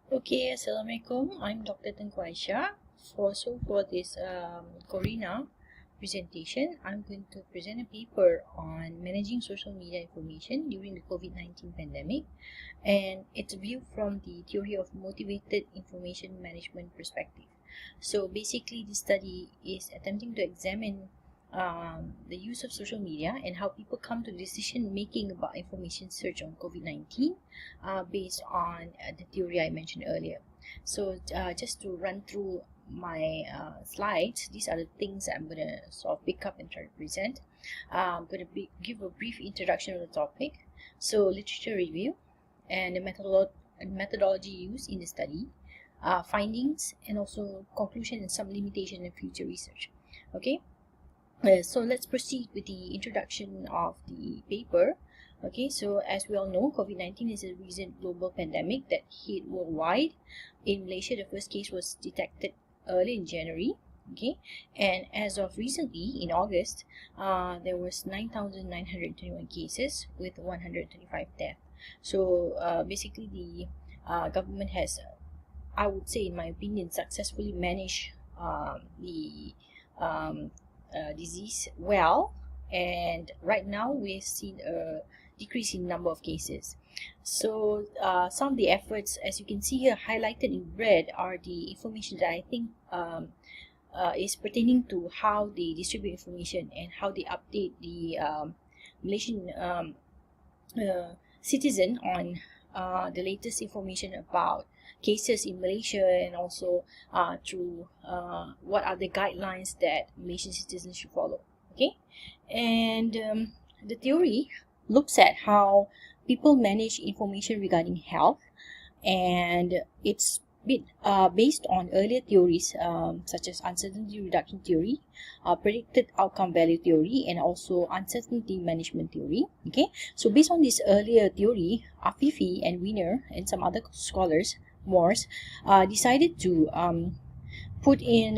Okay, Assalamualaikum. I'm Dr. Tengku Aisha. For this CORENA presentation, I'm going to present a paper on managing social media information during the COVID-19 pandemic, and it's viewed from the theory of motivated information management perspective. So basically, this study is attempting to examine the use of social media and how people come to decision making about information search on COVID-19 based on the theory I mentioned earlier. So just to run through my slides, these are the things I'm going to sort of pick up and try to present. I'm going to give a brief introduction of the topic, so literature review and the methodology used in the study, findings, and also conclusion and some limitation in future research. Okay, so let's proceed with the introduction of the paper. Okay, so as we all know, COVID-19 is a recent global pandemic that hit worldwide. In Malaysia, the first case was detected early in January. Okay, and as of recently, in August, there was 9,921 cases with 125 deaths. So basically, the government has, I would say, in my opinion, successfully managed the disease well, and right now we've seen a decrease in number of cases. So some of the efforts, as you can see here highlighted in red, are the information that I think is pertaining to how they distribute information and how they update the Malaysian citizen on the latest information about cases in Malaysia, and also through what are the guidelines that Malaysian citizens should follow. Okay, and the theory looks at how people manage information regarding health, and it's based on earlier theories such as uncertainty reduction theory, predicted outcome value theory, and also uncertainty management theory. Okay, so based on this earlier theory, Afifi and Wiener and some other scholars, Morse, decided to put in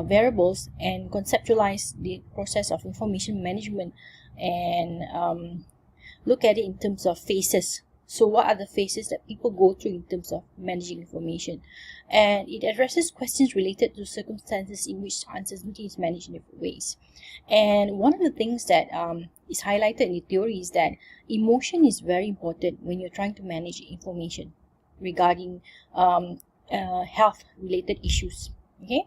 variables and conceptualize the process of information management, and look at it in terms of phases. So what are the phases that people go through in terms of managing information? And it addresses questions related to circumstances in which uncertainty is managed in different ways. And one of the things that is highlighted in the theory is that emotion is very important when you're trying to manage information regarding health related issues. Okay,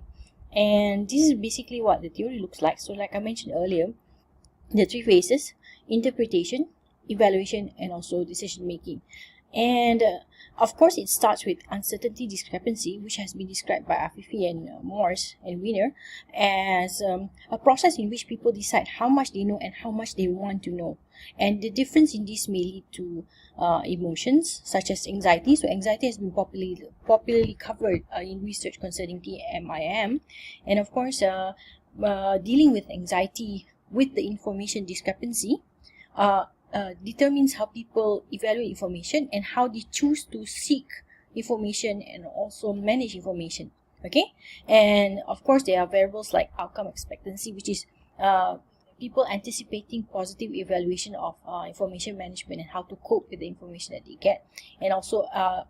and this is basically what the theory looks like. So like I mentioned earlier, the three phases: interpretation, evaluation, and also decision making. And of course, it starts with uncertainty discrepancy, which has been described by Afifi and Morse and Wiener as a process in which people decide how much they know and how much they want to know. And the difference in this may lead to emotions such as anxiety. So anxiety has been popularly covered in research concerning TMIM, and of course, dealing with anxiety with the information discrepancy determines how people evaluate information and how they choose to seek information and also manage information. Okay, and of course there are variables like outcome expectancy, which is people anticipating positive evaluation of information management and how to cope with the information that they get, and also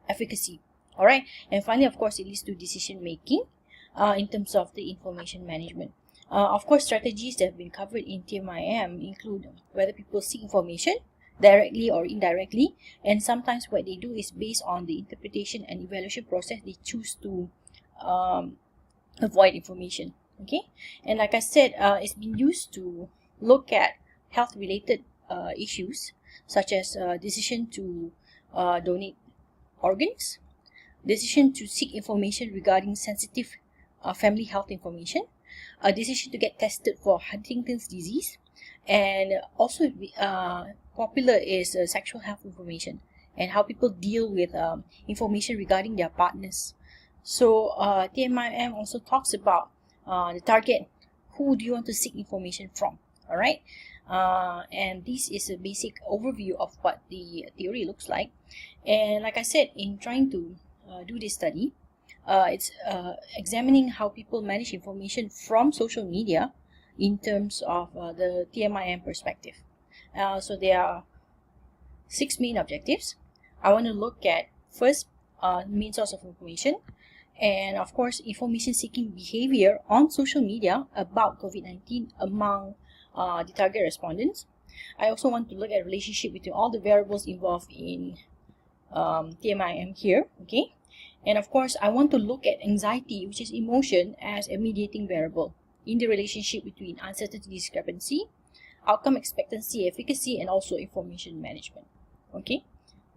efficacy. All right, and finally, of course, it leads to decision making in terms of the information management. Of course, strategies that have been covered in TMIM include whether people seek information directly or indirectly, and sometimes what they do is based on the interpretation and evaluation process, they choose to avoid information. Okay, and like I said, it's been used to look at health related issues such as decision to donate organs, decision to seek information regarding sensitive family health information, a decision to get tested for Huntington's disease, and also popular is sexual health information and how people deal with information regarding their partners. So TMIM also talks about the target. Who do you want to seek information from? All right, and this is a basic overview of what the theory looks like. And like I said, in trying to do this study, it's examining how people manage information from social media in terms of the TMIM perspective. So there are 6 main objectives. I want to look at first main source of information. And of course, information seeking behavior on social media about COVID-19 among the target respondents. I also want to look at relationship between all the variables involved in TMIM here, okay? And of course, I want to look at anxiety, which is emotion, as a mediating variable in the relationship between uncertainty discrepancy, outcome expectancy, efficacy, and also information management, okay?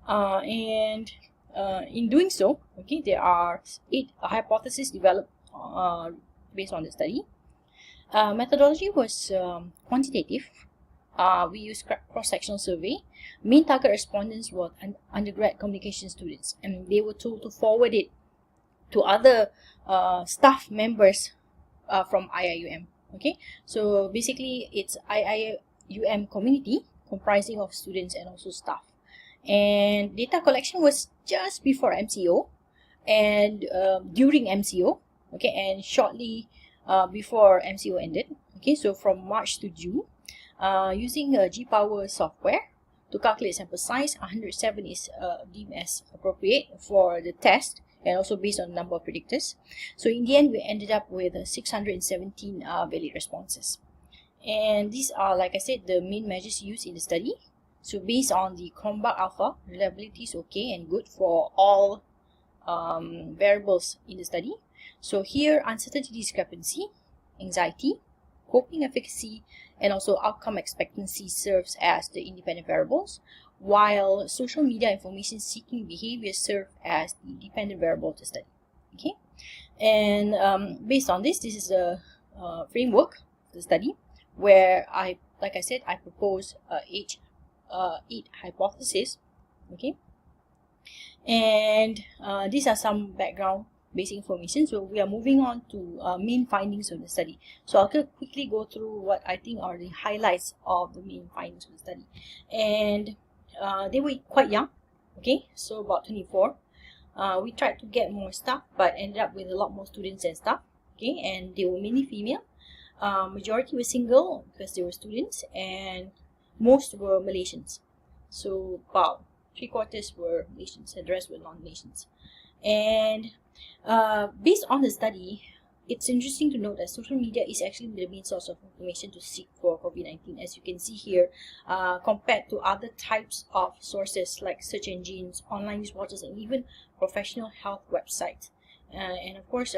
In doing so, okay, there are 8 hypotheses developed based on the study. Methodology was quantitative. We used cross-sectional survey. Main target respondents were undergrad communication students, and they were told to forward it to other staff members from IIUM. Okay, so basically it's IIUM community comprising of students and also staff. And data collection was just before MCO and during MCO, okay, and shortly before MCO ended. Okay, so from March to June, using G-Power software to calculate sample size, 107 is deemed as appropriate for the test, and also based on the number of predictors. So in the end, we ended up with 617 valid responses. And these are, like I said, the main measures used in the study. So based on the Cronbach alpha, reliability is okay and good for all variables in the study. So here, uncertainty discrepancy, anxiety, coping efficacy, and also outcome expectancy serves as the independent variables, while social media information seeking behavior serve as the dependent variable of the study. Okay, and based on this is a framework of the study where like I said, I propose 8 hypotheses. Okay, and these are some background basic information. So we are moving on to main findings of the study. So I'll quickly go through what I think are the highlights of the main findings of the study. And they were quite young, okay, so about 24. We tried to get more staff, but ended up with a lot more students than staff, okay, and they were mainly female. Majority were single because they were students, and most were Malaysians. So about 3/4 were Malaysians and the rest were non-Malaysians. And based on the study, it's interesting to note that social media is actually the main source of information to seek for COVID-19, as you can see here, compared to other types of sources like search engines, online news portals, and even professional health websites. And of course,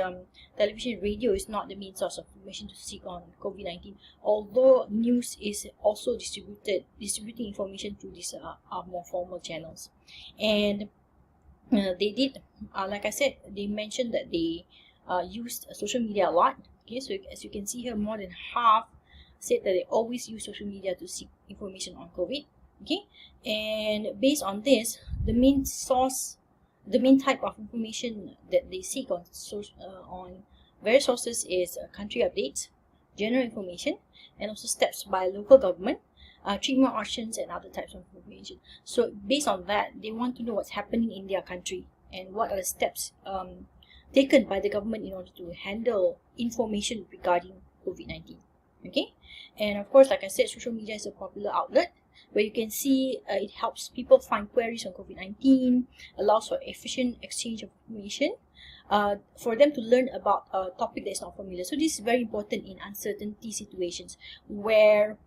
television and radio is not the main source of information to seek on COVID-19, although news is also distributing information through these more formal channels. And they did, like I said, they mentioned that they used social media a lot. Okay, so as you can see here, more than half said that they always use social media to seek information on COVID. Okay, and based on this, the main type of information that they seek on various sources is country updates, general information, and also steps by local government, treatment options, and other types of information. So based on that, they want to know what's happening in their country and what are the steps taken by the government in order to handle information regarding COVID-19. Okay, and of course, like I said, social media is a popular outlet where you can see it helps people find queries on COVID-19, allows for efficient exchange of information, for them to learn about a topic that is not familiar. So this is very important in uncertainty situations where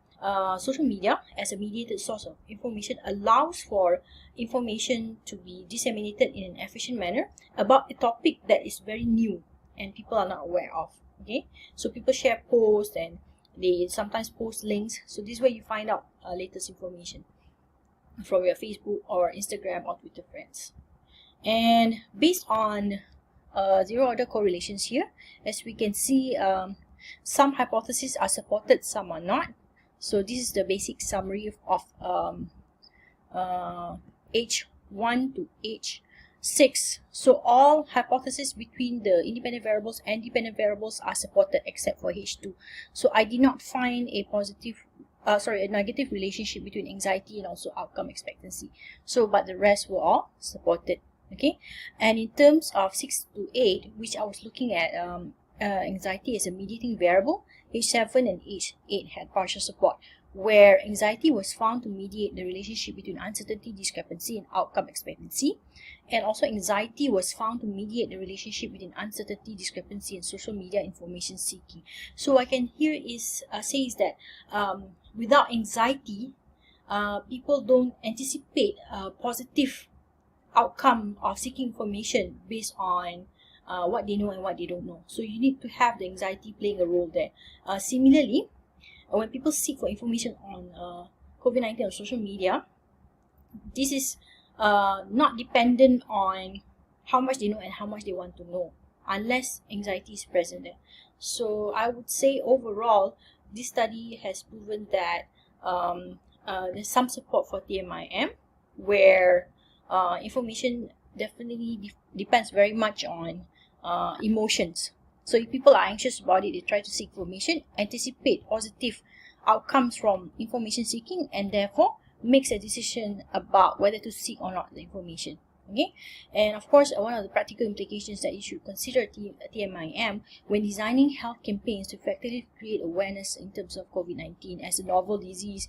social media as a mediated source of information allows for information to be disseminated in an efficient manner about a topic that is very new and people are not aware of. Okay, so people share posts and they sometimes post links. So this is where you find out latest information from your Facebook or Instagram or Twitter friends. And based on zero order correlations here, as we can see, some hypotheses are supported, some are not. So this is the basic summary of H1 to H6. So all hypotheses between the independent variables and dependent variables are supported except for H2. So I did not find a negative relationship between anxiety and also outcome expectancy. So, but the rest were all supported. Okay, and in terms of 6 to 8, which I was looking at anxiety as a mediating variable, H7 and H8 had partial support, where anxiety was found to mediate the relationship between uncertainty, discrepancy, and outcome expectancy. And also anxiety was found to mediate the relationship between uncertainty, discrepancy, and social media information seeking. So what I can hear is says that without anxiety, people don't anticipate a positive outcome of seeking information based on what they know and what they don't know. So you need to have the anxiety playing a role there. Similarly, when people seek for information on COVID-19 on social media, this is not dependent on how much they know and how much they want to know, unless anxiety is present there. So I would say overall, this study has proven that there's some support for TMIM, where information definitely depends very much on emotions. So if people are anxious about it, they try to seek information, anticipate positive outcomes from information seeking, and therefore makes a decision about whether to seek or not the information. Okay, and of course, one of the practical implications that you should consider TMIM when designing health campaigns to effectively create awareness in terms of COVID-19 as a novel disease.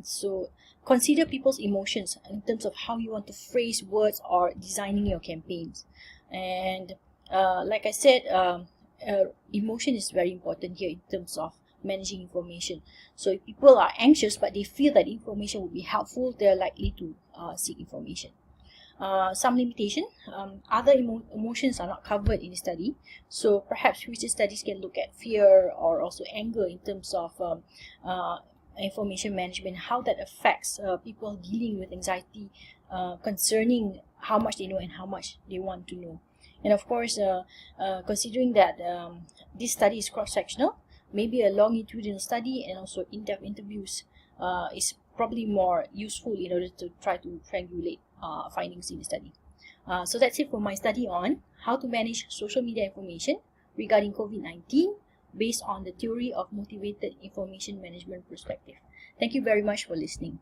So consider people's emotions in terms of how you want to phrase words or designing your campaigns. And like I said, emotion is very important here in terms of managing information. So if people are anxious but they feel that information will be helpful, they're likely to seek information. Some limitation, other emotions are not covered in the study, so perhaps future studies can look at fear or also anger in terms of information management, how that affects people dealing with anxiety concerning how much they know and how much they want to know. And of course, considering that this study is cross-sectional, maybe a longitudinal study and also in-depth interviews is probably more useful in order to try to triangulate findings in the study. So that's it for my study on how to manage social media information regarding COVID-19 based on the theory of motivated information management perspective. Thank you very much for listening.